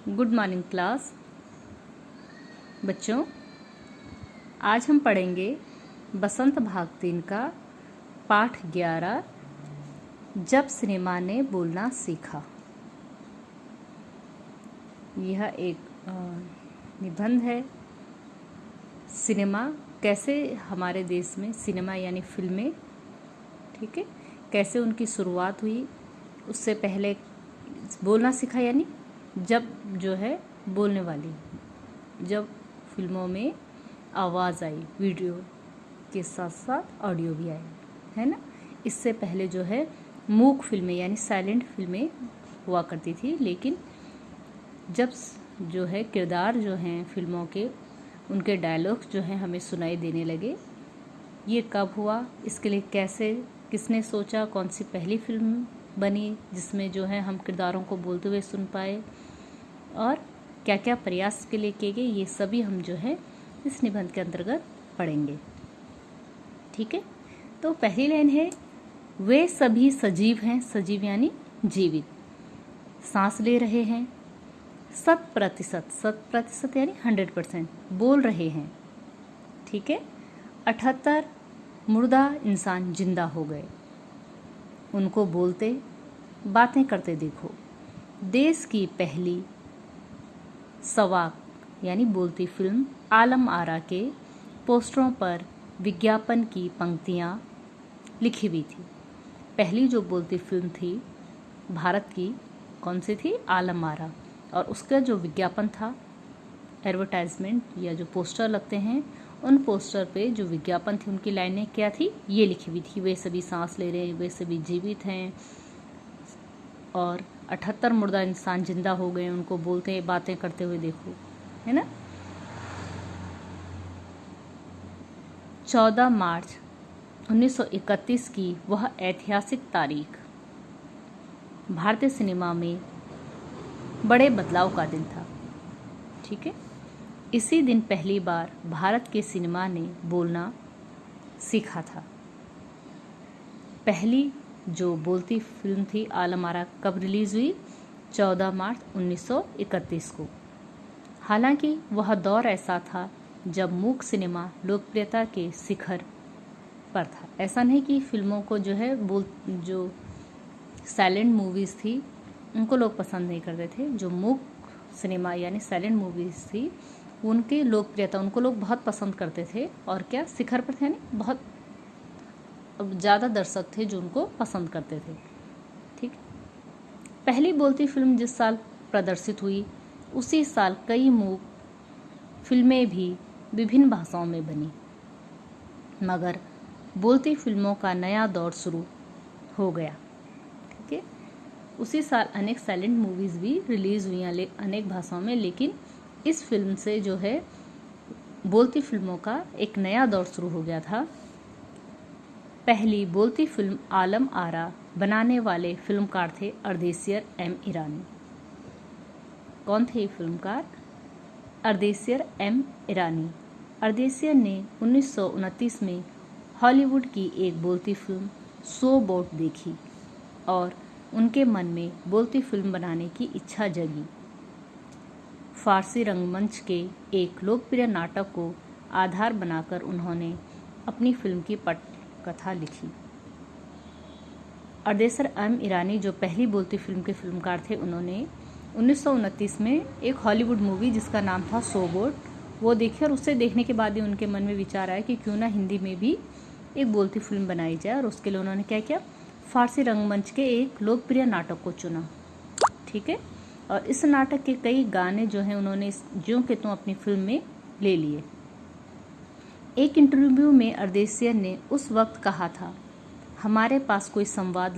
Good morning class. बच्चों, आज हम पढ़ेंगे बसंत भाग 3 का पाठ 11, जब सिनेमा ने बोलना सीखा। यह एक निबंध है। सिनेमा कैसे हमारे देश में, सिनेमा यानी फिल्में, ठीक है, कैसे उनकी शुरुआत हुई। उससे पहले बोलना सीखा यानी जब जो है बोलने वाली, जब फिल्मों में आवाज़ आई, वीडियो के साथ साथ ऑडियो भी आई, है ना। इससे पहले जो है मूक फिल्में यानी साइलेंट फिल्में हुआ करती थी, लेकिन जब जो है किरदार जो हैं फिल्मों के, उनके डायलॉग्स जो हैं हमें सुनाई देने लगे। ये कब हुआ, इसके लिए कैसे, किसने सोचा, कौन सी पहली फिल्म बनी जिसमें जो है हम किरदारों को बोलते हुए सुन पाए, और क्या क्या प्रयास के लिए किए गए, ये सभी हम जो है इस निबंध के अंतर्गत पढ़ेंगे। ठीक है, तो पहली लाइन है, वे सभी सजीव हैं, सजीव यानी जीवित, सांस ले रहे हैं, 100%, 100% यानी 100% बोल रहे हैं। ठीक है, 78 मुर्दा इंसान जिंदा हो गए, उनको बोलते बातें करते देखो। देश की पहली सवाक यानी बोलती फिल्म आलम आरा के पोस्टरों पर विज्ञापन की पंक्तियाँ लिखी हुई थी। पहली जो बोलती फिल्म थी भारत की, कौन सी थी? आलम आरा। और उसका जो विज्ञापन था, एडवर्टाइजमेंट या जो पोस्टर लगते हैं, उन पोस्टर पे जो विज्ञापन थी, उनकी लाइनें क्या थी? ये लिखी हुई थी, वे सभी सांस ले रहे हैं, वे सभी जीवित हैं, और 78 मुर्दा इंसान जिंदा हो गए, उनको बोलते हैं बातें करते हुए देखो, है ना। 14 मार्च 1931 की वह ऐतिहासिक तारीख भारतीय सिनेमा में बड़े बदलाव का दिन था। ठीक है, इसी दिन पहली बार भारत के सिनेमा ने बोलना सीखा था। पहली जो बोलती फिल्म थी आलम आरा कब रिलीज़ हुई? 14 मार्च 1931 को। हालांकि वह दौर ऐसा था जब मूक सिनेमा लोकप्रियता के शिखर पर था। ऐसा नहीं कि फिल्मों को जो है जो साइलेंट मूवीज़ थी उनको लोग पसंद नहीं करते थे। जो मूक सिनेमा यानी साइलेंट मूवीज़ थी, उनकी लोकप्रियता, उनको लोग बहुत पसंद करते थे, और क्या शिखर पर थे, यानी बहुत ज़्यादा दर्शक थे जो उनको पसंद करते थे। ठीक, पहली बोलती फिल्म जिस साल प्रदर्शित हुई, उसी साल कई मूक फिल्में भी विभिन्न भाषाओं में बनी, मगर बोलती फिल्मों का नया दौर शुरू हो गया। ठीक है, उसी साल अनेक साइलेंट मूवीज़ भी रिलीज़ हुई अनेक भाषाओं में, लेकिन इस फिल्म से जो है बोलती फिल्मों का एक नया दौर शुरू हो गया था। पहली बोलती फिल्म आलम आरा बनाने वाले फिल्मकार थे अर्देशियर एम ईरानी। कौन थे ये फिल्मकार? अर्देशियर एम ईरानी। अर्देशियर ने 1929 में हॉलीवुड की एक बोलती फिल्म शो बोट देखी और उनके मन में बोलती फिल्म बनाने की इच्छा जगी। फारसी रंगमंच के एक लोकप्रिय नाटक को आधार बनाकर उन्होंने अपनी फिल्म की पटकथा लिखी। अर्देशियर एम ईरानी जो पहली बोलती फिल्म के फिल्मकार थे, उन्होंने 1929 में एक हॉलीवुड मूवी जिसका नाम था शो बोट, वो देखी, और उससे देखने के बाद ही उनके मन में विचार आया कि क्यों ना हिंदी में भी एक बोलती फिल्म बनाई जाए। और उसके लिए उन्होंने क्या किया? फारसी रंगमंच के एक लोकप्रिय नाटक को चुना। ठीक है, और इस नाटक के कई गाने जो हैं उन्होंने ज्यों के त्यों अपनी फिल्म में ले लिए। एक इंटरव्यू में अर्देशियर ने उस वक्त कहा था, हमारे पास कोई संवाद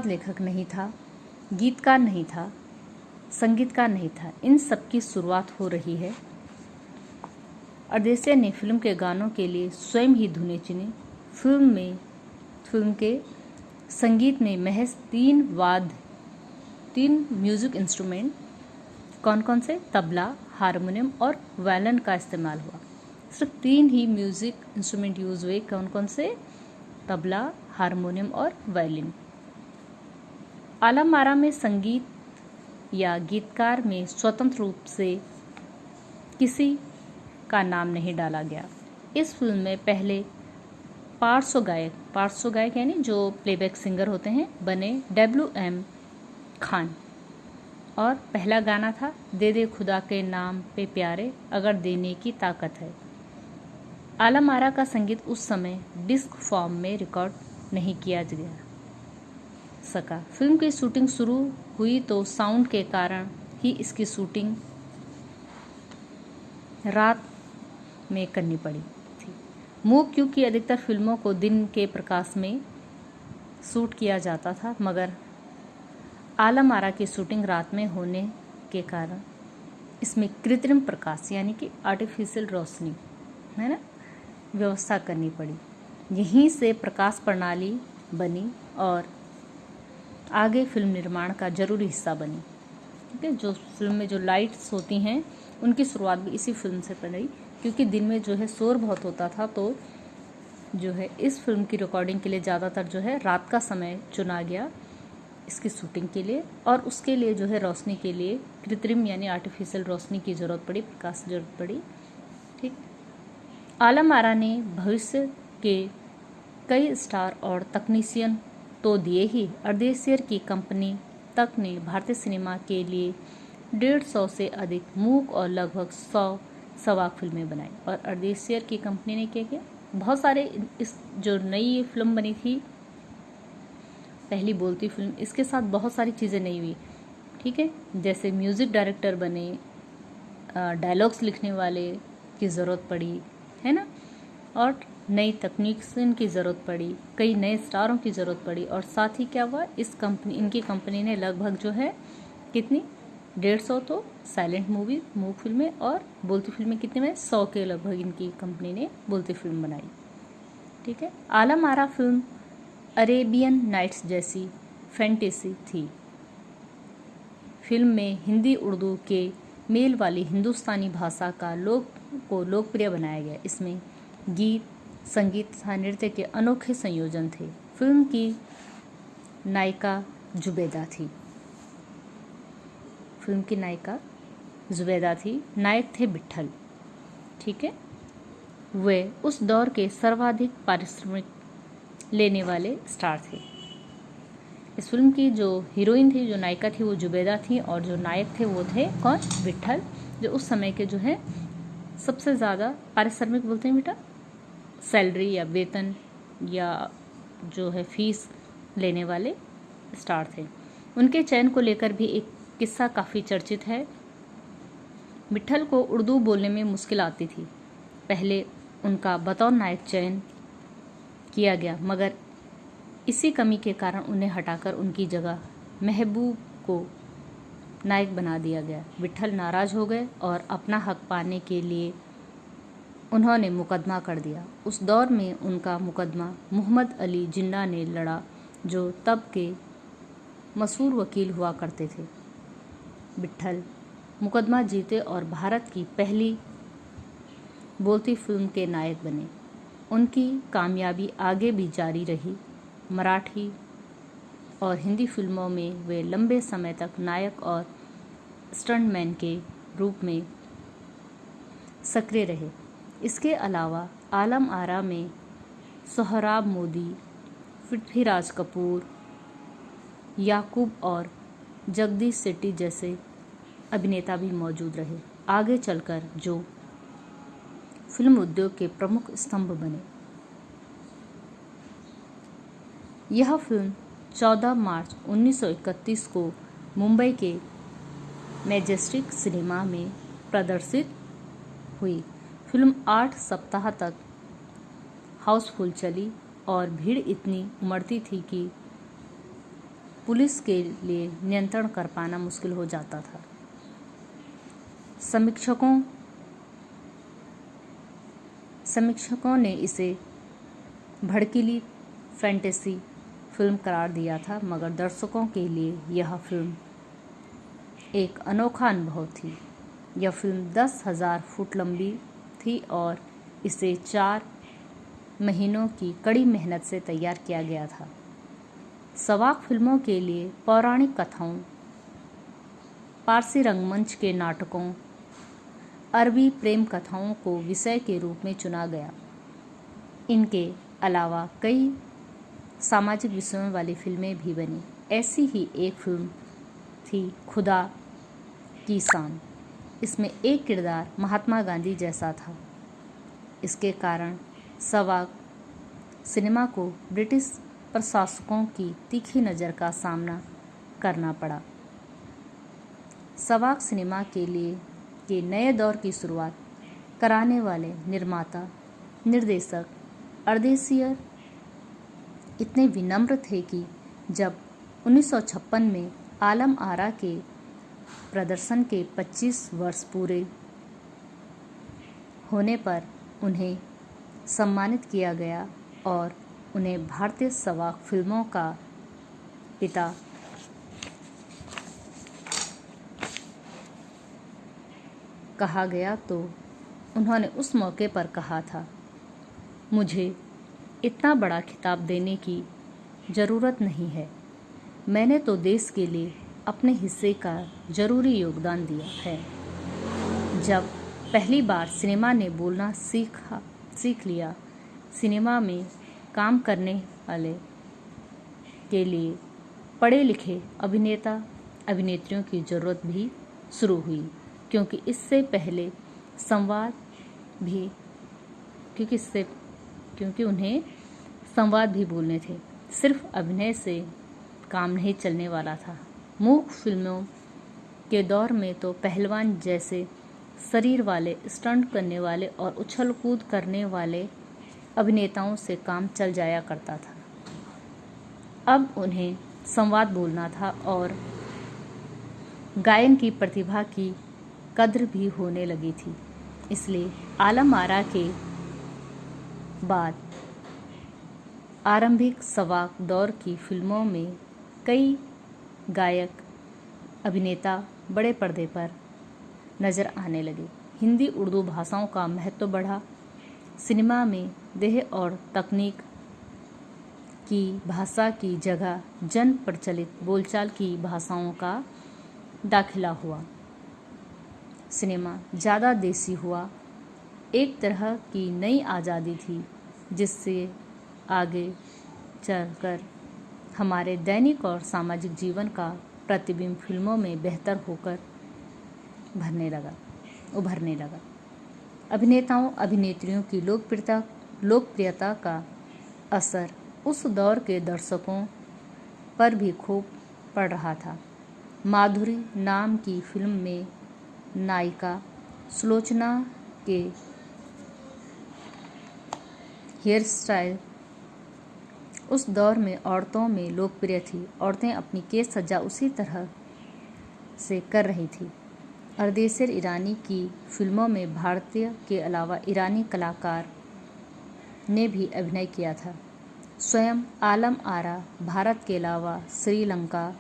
लेखक नहीं था, गीतकार नहीं था, संगीतकार नहीं था, इन सब की शुरुआत हो रही है। अर्देशियर ने फिल्म के गानों के लिए स्वयं ही धुनें चुनी। फिल्म के संगीत में महज 3 म्यूजिक इंस्ट्रूमेंट, कौन कौन से? तबला, हारमोनियम और वायलिन का इस्तेमाल हुआ। सिर्फ 3 ही म्यूजिक इंस्ट्रूमेंट यूज हुए। कौन कौन से? तबला, हारमोनियम और वायलिन। आलम आरा में संगीत या गीतकार में स्वतंत्र रूप से किसी का नाम नहीं डाला गया। इस फिल्म में पहले पार्श्व गायक यानी जो प्लेबैक सिंगर होते हैं बने WM खान, और पहला गाना था दे दे खुदा के नाम पे प्यारे अगर देने की ताकत है। आलम आरा का संगीत उस समय डिस्क फॉर्म में रिकॉर्ड नहीं किया सका। फिल्म की शूटिंग शुरू हुई तो साउंड के कारण ही इसकी शूटिंग रात में करनी पड़ी थी। क्योंकि अधिकतर फिल्मों को दिन के प्रकाश में शूट किया जाता था, मगर आलम आरा की शूटिंग रात में होने के कारण इसमें कृत्रिम प्रकाश यानी कि आर्टिफिशियल रोशनी है ना व्यवस्था करनी पड़ी। यहीं से प्रकाश प्रणाली बनी और आगे फिल्म निर्माण का जरूरी हिस्सा बनी। ठीक है, जो फिल्म में जो लाइट्स होती हैं उनकी शुरुआत भी इसी फिल्म से पड़ी, क्योंकि दिन में जो है शोर बहुत होता था, तो जो है इस फिल्म की रिकॉर्डिंग के लिए ज़्यादातर जो है रात का समय चुना गया इसकी शूटिंग के लिए, और उसके लिए जो है रोशनी के लिए कृत्रिम यानी आर्टिफिशियल रोशनी की ज़रूरत पड़ी, प्रकाश की ज़रूरत पड़ी। ठीक, आलम आरा ने भविष्य के कई स्टार और तकनीशियन तो दिए ही, अर्देशियर की कंपनी तक ने भारतीय सिनेमा के लिए 150 से अधिक मूक और लगभग 100 सवाक फिल्में बनाई। और अर्देशियर की कंपनी ने क्या किया, बहुत सारे इस जो नई फिल्म बनी थी पहली बोलती फिल्म, इसके साथ बहुत सारी चीज़ें नई हुई। ठीक है, जैसे म्यूज़िक डायरेक्टर बने, डायलॉग्स लिखने वाले की ज़रूरत पड़ी है ना, और नई तकनीशियन की ज़रूरत पड़ी, कई नए स्टारों की ज़रूरत पड़ी। और साथ ही क्या हुआ, इनकी कंपनी ने लगभग जो है कितनी 150 तो साइलेंट मूवी मूक फिल्में और बोलती फिल्में कितने में 100 के लगभग इनकी कंपनी ने बोलती फिल्म बनाई। ठीक है, Alam Ara film Arabian nights जैसी फैंटेसी थी। फिल्म में हिंदी उर्दू के मेल वाली हिंदुस्तानी भाषा का लोकप्रिय बनाया गया। इसमें गीत, संगीत तथा नृत्य के अनोखे संयोजन थे। फिल्म की नायिका जुबैदा थी। नायक थे विट्ठल। ठीक है, वे उस दौर के सर्वाधिक पारिश्रमिक लेने वाले स्टार थे। इस फिल्म की जो हीरोइन थी, जो नायिका थी, वो जुबैदा थी, और जो नायक थे वो थे कौन, विट्ठल, जो उस समय के जो है सबसे ज़्यादा पारिश्रमिक बोलते हैं बेटा, सैलरी या वेतन या जो है फीस लेने वाले स्टार थे। उनके चयन को लेकर भी एक किस्सा काफ़ी चर्चित है। विट्ठल को उर्दू बोलने में मुश्किल आती थी। पहले उनका बतौर नायक चयन किया गया, मगर इसी कमी के कारण उन्हें हटाकर उनकी जगह महबूब को नायक बना दिया गया। विट्ठल नाराज हो गए और अपना हक पाने के लिए उन्होंने मुकदमा कर दिया। उस दौर में उनका मुकदमा मोहम्मद अली जिन्ना ने लड़ा, जो तब के मशहूर वकील हुआ करते थे। विट्ठल मुकदमा जीते और भारत की पहली बोलती फिल्म के नायक बने। उनकी कामयाबी आगे भी जारी रही। मराठी और हिंदी फिल्मों में वे लंबे समय तक नायक और स्टंटमैन के रूप में सक्रिय रहे। इसके अलावा आलम आरा में सोहराब मोदी, पृथ्वीराज कपूर, याकूब और जगदीश शेट्टी जैसे अभिनेता भी मौजूद रहे। आगे चलकर जो फिल्म उद्योग के प्रमुख स्तंभ बने। यह फिल्म 14 मार्च 1931 को मुंबई के मैजेस्टिक सिनेमा में प्रदर्शित हुई। फिल्म 8 सप्ताह तक हाउसफुल चली और भीड़ इतनी उमड़ती थी कि पुलिस के लिए नियंत्रण कर पाना मुश्किल हो जाता था। समीक्षकों ने इसे भड़कीली फैंटेसी फिल्म करार दिया था, मगर दर्शकों के लिए यह फिल्म एक अनोखा अनुभव थी। यह फिल्म 10,000 फुट लंबी थी और इसे 4 महीनों की कड़ी मेहनत से तैयार किया गया था। सवाक फिल्मों के लिए पौराणिक कथाओं, पारसी रंगमंच के नाटकों, अरबी प्रेम कथाओं को विषय के रूप में चुना गया। इनके अलावा कई सामाजिक विषयों वाली फिल्में भी बनी। ऐसी ही एक फिल्म थी खुदा की शान। इसमें एक किरदार महात्मा गांधी जैसा था। इसके कारण सवाक सिनेमा को ब्रिटिश प्रशासकों की तीखी नज़र का सामना करना पड़ा। सवाक सिनेमा के नए दौर की शुरुआत कराने वाले निर्माता निर्देशक अर्देशियर इतने विनम्र थे कि जब 1956 में आलम आरा के प्रदर्शन के 25 वर्ष पूरे होने पर उन्हें सम्मानित किया गया और उन्हें भारतीय सवाक फिल्मों का पिता कहा गया, तो उन्होंने उस मौके पर कहा था, मुझे इतना बड़ा खिताब देने की ज़रूरत नहीं है। मैंने तो देश के लिए अपने हिस्से का ज़रूरी योगदान दिया है। जब पहली बार सिनेमा ने बोलना सीख लिया, सिनेमा में काम करने वाले के लिए पढ़े लिखे अभिनेता अभिनेत्रियों की ज़रूरत भी शुरू हुई, क्योंकि इससे पहले क्योंकि उन्हें संवाद भी बोलने थे। सिर्फ अभिनय से काम नहीं चलने वाला था। मूक फिल्मों के दौर में तो पहलवान जैसे शरीर वाले, स्टंट करने वाले और उछल कूद करने वाले अभिनेताओं से काम चल जाया करता था। अब उन्हें संवाद बोलना था और गायन की प्रतिभा की कद्र भी होने लगी थी। इसलिए आलम आरा के बाद आरंभिक सवाक दौर की फिल्मों में कई गायक अभिनेता बड़े पर्दे पर नज़र आने लगे। हिंदी उर्दू भाषाओं का महत्व बढ़ा। सिनेमा में देह और तकनीक की भाषा की जगह जन प्रचलित बोलचाल की भाषाओं का दाखिला हुआ। सिनेमा ज़्यादा देसी हुआ। एक तरह की नई आज़ादी थी, जिससे आगे चलकर हमारे दैनिक और सामाजिक जीवन का प्रतिबिंब फिल्मों में बेहतर होकर उभरने लगा। अभिनेताओं अभिनेत्रियों की लोकप्रियता का असर उस दौर के दर्शकों पर भी खूब पड़ रहा था। माधुरी नाम की फिल्म में नायिका सुलोचना के हेयर स्टाइल उस दौर में औरतों में लोकप्रिय थी। औरतें अपनी केस सज्जा उसी तरह से कर रही थी। अर्देशिर ईरानी की फिल्मों में भारतीय के अलावा ईरानी कलाकार ने भी अभिनय किया था। स्वयं आलम आरा भारत के अलावा श्रीलंका,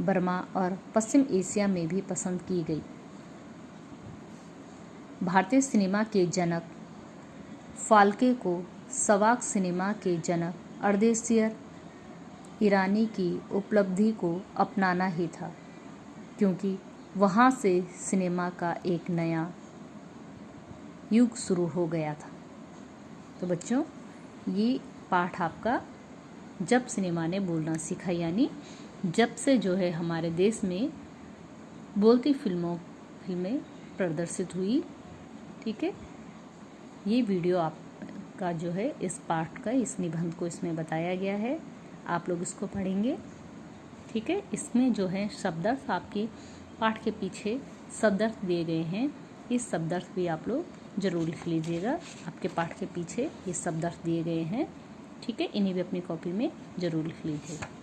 बर्मा और पश्चिम एशिया में भी पसंद की गई। भारतीय सिनेमा के जनक फाल्के को सवाक सिनेमा के जनक अर्देशिर ईरानी की उपलब्धि को अपनाना ही था, क्योंकि वहाँ से सिनेमा का एक नया युग शुरू हो गया था। तो बच्चों, ये पाठ आपका जब सिनेमा ने बोलना सीखा, यानी जब से जो है हमारे देश में बोलती फिल्में प्रदर्शित हुई। ठीक है, ये वीडियो आपका जो है इस पाठ का, इस निबंध को इसमें बताया गया है। आप लोग इसको पढ़ेंगे। ठीक है, इसमें जो है शब्दार्थ आपके पाठ के पीछे शब्दार्थ दिए गए हैं। इस शब्दार्थ भी आप लोग ज़रूर लिख लीजिएगा। आपके पाठ के पीछे ये शब्दार्थ दिए गए हैं। ठीक है, इन्हें भी अपनी कॉपी में ज़रूर लिख लीजिएगा।